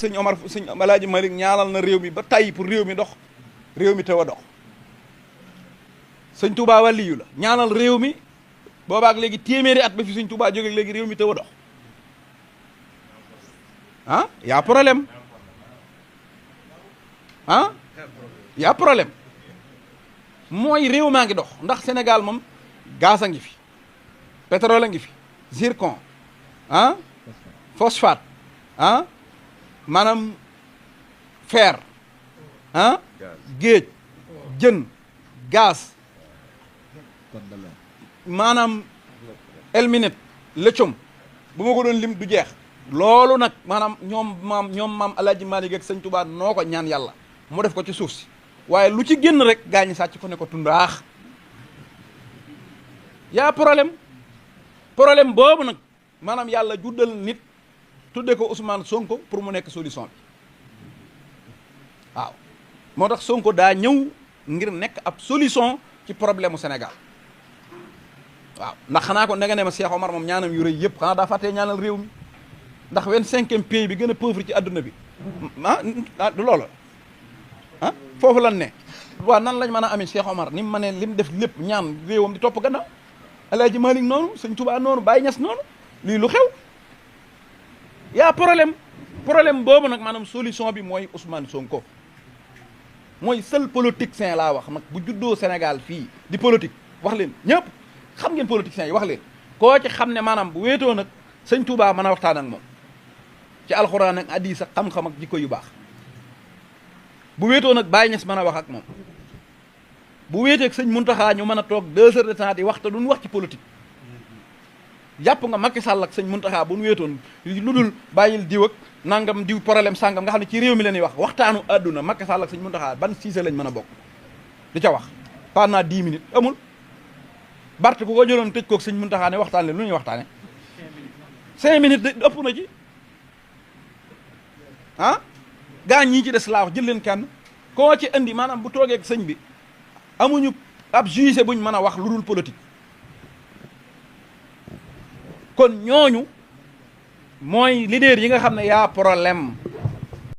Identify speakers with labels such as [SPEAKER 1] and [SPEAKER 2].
[SPEAKER 1] sëñ Omar sëñ Alaaji Malick ñaanal na réew mi ba tàyyi pour réew mi dox réew mi taw a dox sëñ Touba waliyu la ñaanal réew mi boobaak léegi téeméeri at ba fi sëñ Touba jóge léegi réew mi taw a dox ah y'a problème ah y'a problème mooy réew maa ngi dox ndax Sénégal moom gaz a ngi fi pétrole a ngi fi zircon ah phosphate ah maanaam fer ah géej jën gaz maanaam elminate lëccum bu ma ko doon lim du jeex loolu nag maanaam ñoom maam Alaaji Maalik ak sëñ Tuubaa noo ko ñaan yàlla mu def ko ci suuf si waaye lu ci génn rek gaañi sàcc ko ne ko tundaax yaa problème boobu nag maanaam yàlla juddal nit tudde ko Ousmane Sonko pour mu nekk solution bi waaw moo tax Sonko daa ñëw ngir nekk ab solution ci problème mu Sénégal waaw ndax xanaa ko nga ne ma Cheikh Omar moom ñaanam yu rëy yëpp xanaa daa fàttee ñaanal réew mi ndax 25e pays bi gën a pauvre ci àdduna bi du loolu ah foofu lan ne waaw nan lañ mën a amee Cheikh Omar ni mu mënee li mu def lépp ñaan réewam di topp gannaaw Alaaji Malick noonu sëñ Touba noonu Baye Niass noonu lii lu xew yaa problème boobu nag maanaam solution bi mooy Ousmane Sonko mooy seul politicien laa wax nag bu juddoo Sénégal fii di politique wax leen ñëpp xam ngeen politiciens yi wax leen koo ci xam ne maanaam bu wéetoo nag sëñ Touba mën a waxtaan ak moom ci alxuraan ak hadiis ak xam-xam ak jikko yu baax bu wéetoo nag Baye Niass mën a wax ak moom bu wéeteeg sëñ Muntaxa ñu mën a toog 2 heures de temps di wax te duñ wax ci politique jàpp nga Macky Sall ak sëñ Muntaxa bu ñu wéetoon lu dul bàyyil diw ak nangam diw problème sàngam nga xam ne ci réew mi leen di wax waxtaanu àdduna Macky Sall ak sëñ Muntaxa ban siise lañ mën a bokk di ca wax pendant 10 minutes amul Bart ku ko jëloon tëj koog sëñ Muntaxa ne waxtaan leen lu ñuy waxtaane 5 minutes de ëpp na ci ah gaa ñii ci des laa wax jël leen kenn koo ci indi maanaam bu toogee ak sëñ bi amuñu ab juge buñ mën a wax lu dul politique kon ñooñu mooy leader yi nga xam ne yaa problème